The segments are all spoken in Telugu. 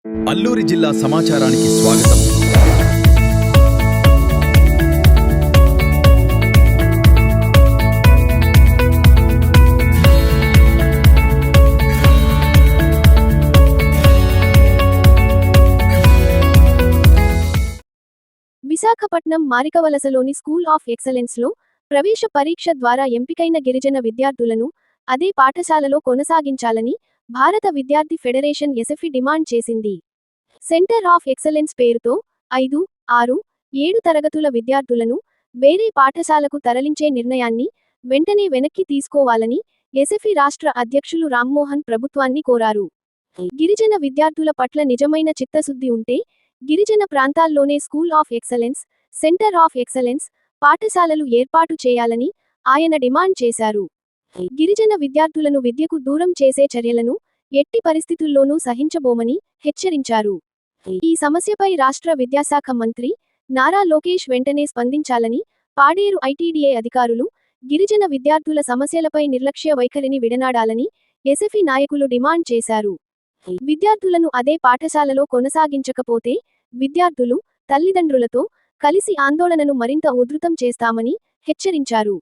అల్లూరి జిల్లా సమాచారానికి స్వాగతం. విశాఖపట్నం మారికవలసలోని స్కూల్ ఆఫ్ ఎక్సలెన్స్లో ప్రవేశ పరీక్ష ద్వారా ఎంపికైన గిరిజన విద్యార్థులను అదే పాఠశాలలో కొనసాగించాలని భారత విద్యార్థి ఫెడరేషన్ ఎస్ఎఫ్ఐ డిమాండ్ చేసింది. సెంటర్ ఆఫ్ ఎక్సలెన్స్ పేరుతో 5, 6, 7 తరగతుల విద్యార్థులను వేరే పాఠశాలకు తరలించే నిర్ణయాన్ని వెంటనే వెనక్కి తీసుకోవాలని ఎస్ఎఫ్ఐ రాష్ట్ర అధ్యక్షులు రామ్మోహన్ ప్రభుత్వాన్ని కోరారు. గిరిజన విద్యార్థుల పట్ల నిజమైన చిత్తశుద్ధి ఉంటే గిరిజన ప్రాంతాల్లోనే school of excellence, centre of excellence పాఠశాలలు ఏర్పాటు చేయాలని ఆయన డిమాండ్ చేశారు. గిరిజన విద్యార్థులను విద్యకు దూరం చేసే చర్యలను ఎట్టి పరిస్థితుల్లోనూ సహించబోమని హెచ్చరించారు. ఈ సమస్యపై రాష్ట్ర విద్యాశాఖ మంత్రి నారా లోకేష్ వెంటనే స్పందించాలని పాడేరు ఐటీడీఏ అధికారులు గిరిజన విద్యార్థుల సమస్యలపై నిర్లక్ష్య వైఖరిని విడనాడాలని ఎస్ఎఫ్ఐ నాయకులు డిమాండ్ చేశారు. విద్యార్థులను అదే పాఠశాలలో కొనసాగించకపోతే విద్యార్థులు తల్లిదండ్రులతో కలిసి ఆందోళనను మరింత ఉధృతం చేస్తామని హెచ్చరించారు.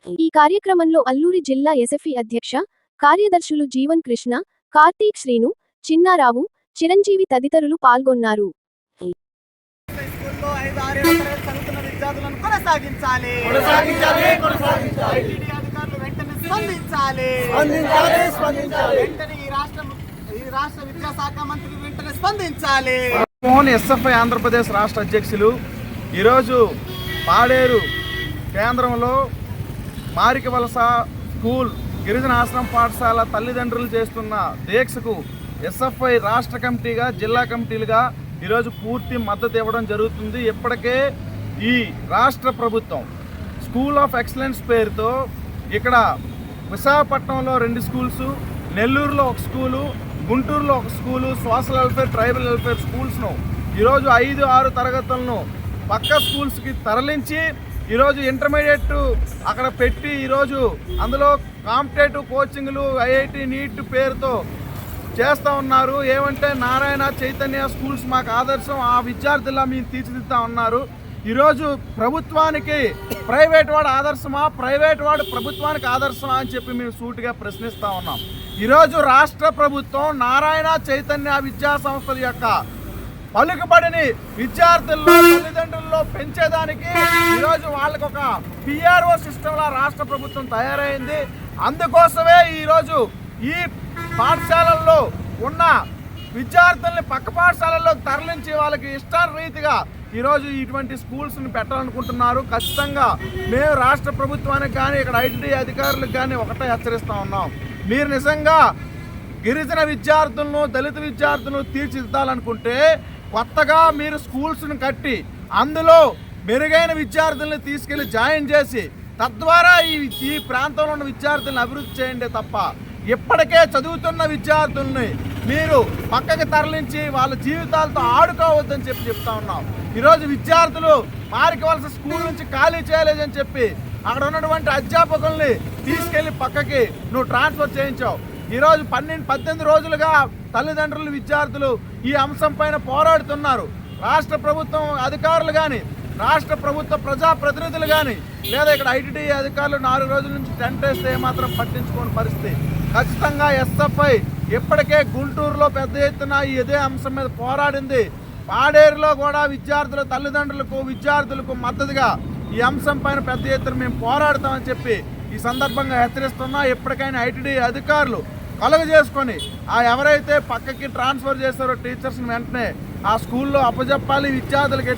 ఈ కార్యక్రమంలో అల్లూరి జిల్లా ఎస్ఎఫ్ఐ అధ్యక్ష కార్యదర్శులు జీవన్ కృష్ణ, కార్తీక్ శ్రీను, చిన్నారావు, చిరంజీవి తదితరులు పాల్గొన్నారు. ఎస్ఎఫ్ఐ ఆంధ్రప్రదేశ్ రాష్ట్ర అధ్యక్షులు ఈరోజు పాడేరు కేంద్రంలో మారికవలస స్కూల్ గిరిజన ఆశ్రమ పాఠశాల తల్లిదండ్రులు చేస్తున్న దీక్షకు ఎస్ఎఫ్ఐ రాష్ట్ర కమిటీగా, జిల్లా కమిటీలుగా ఈరోజు పూర్తి మద్దతు ఇవ్వడం జరుగుతుంది. ఇప్పటికే ఈ రాష్ట్ర ప్రభుత్వం స్కూల్ ఆఫ్ ఎక్సలెన్స్ పేరుతో ఇక్కడ విశాఖపట్నంలో 2 స్కూల్స్, నెల్లూరులో 1 స్కూలు, గుంటూరులో 1 school, social welfare, tribal welfare స్కూల్స్ను ఈరోజు 5, 6 తరగతులను పక్క స్కూల్స్కి తరలించి ఈరోజు ఇంటర్మీడియట్ అక్కడ పెట్టి ఈరోజు అందులో కాంపిటేటివ్ కోచింగ్లు, ఐఐటి, నీట్ పేరుతో చేస్తూ ఉన్నారు. ఏమంటే నారాయణ, చైతన్య స్కూల్స్ మాకు ఆదర్శం, ఆ విద్యార్థులా మేము తీర్చిదిద్దా ఉన్నారు. ఈరోజు ప్రభుత్వానికి ప్రైవేట్ వాడు ఆదర్శమా, ప్రైవేట్ వాడు ప్రభుత్వానికి ఆదర్శమా అని చెప్పి మేము సూటిగా ప్రశ్నిస్తూ ఉన్నాం. ఈరోజు రాష్ట్ర ప్రభుత్వం నారాయణ, చైతన్య విద్యా సంస్థల యొక్క పలుకుబడిని విద్యార్థుల్లో, తల్లిదండ్రుల్లో పెంచేదానికి ఈరోజు వాళ్ళకు ఒక పిఆర్ఓ సిస్టంలా రాష్ట్ర ప్రభుత్వం తయారైంది. అందుకోసమే ఈరోజు ఈ పాఠశాలల్లో ఉన్న విద్యార్థుల్ని పక్క పాఠశాలల్లోకి తరలించి వాళ్ళకి ఇష్టారీతిగా ఈరోజు ఇటువంటి స్కూల్స్ని పెట్టాలనుకుంటున్నారు. ఖచ్చితంగా మేము రాష్ట్ర ప్రభుత్వానికి కానీ, ఇక్కడ ఐటీడీ అధికారులకు కానీ ఒకటే హెచ్చరిస్తూ ఉన్నాం. మీరు నిజంగా గిరిజన విద్యార్థులను, దళిత విద్యార్థులను తీర్చిదిద్దాలనుకుంటే కొత్తగా మీరు స్కూల్స్ని కట్టి అందులో మెరుగైన విద్యార్థులను తీసుకెళ్లి జాయిన్ చేసి తద్వారా ఈ ప్రాంతంలో ఉన్న విద్యార్థులను అభివృద్ధి చేయండి తప్ప ఇప్పటికే చదువుతున్న విద్యార్థుల్ని మీరు పక్కకి తరలించి వాళ్ళ జీవితాలతో ఆడుకోవద్దని చెప్తా ఉన్నాం. ఈరోజు విద్యార్థులు మారికవలస స్కూల్ నుంచి ఖాళీ చేయలేదని చెప్పి అక్కడ ఉన్నటువంటి అధ్యాపకుల్ని తీసుకెళ్లి పక్కకి నువ్వు ట్రాన్స్ఫర్ చేయించావు. ఈరోజు 18 రోజులుగా తల్లిదండ్రులు, విద్యార్థులు ఈ అంశం పైన పోరాడుతున్నారు. రాష్ట్ర ప్రభుత్వం అధికారులు కానీ, రాష్ట్ర ప్రభుత్వ ప్రజాప్రతినిధులు కానీ, లేదా ఇక్కడ ఐటీడీ అధికారులు 4 రోజుల నుంచి టెంట్ వేస్తే ఏమాత్రం పట్టించుకోని పరిస్థితి. ఖచ్చితంగా ఎస్ఎఫ్ఐ ఇప్పటికే గుంటూరులో పెద్ద ఎత్తున ఇదే అంశం మీద పోరాడింది. పాడేరులో కూడా విద్యార్థుల తల్లిదండ్రులకు, విద్యార్థులకు మద్దతుగా ఈ అంశం పైన పెద్ద ఎత్తున మేము పోరాడతామని చెప్పి ఈ సందర్భంగా హెచ్చరిస్తున్నా. ఎప్పటికైనా ఐటీడీ అధికారులు కలుగజేసుకొని ఎవరైతే పక్కకి ట్రాన్స్ఫర్ చేస్తారో టీచర్స్ని వెంటనే ఆ స్కూల్లో అప్పచెప్పాలి. విద్యార్థులకి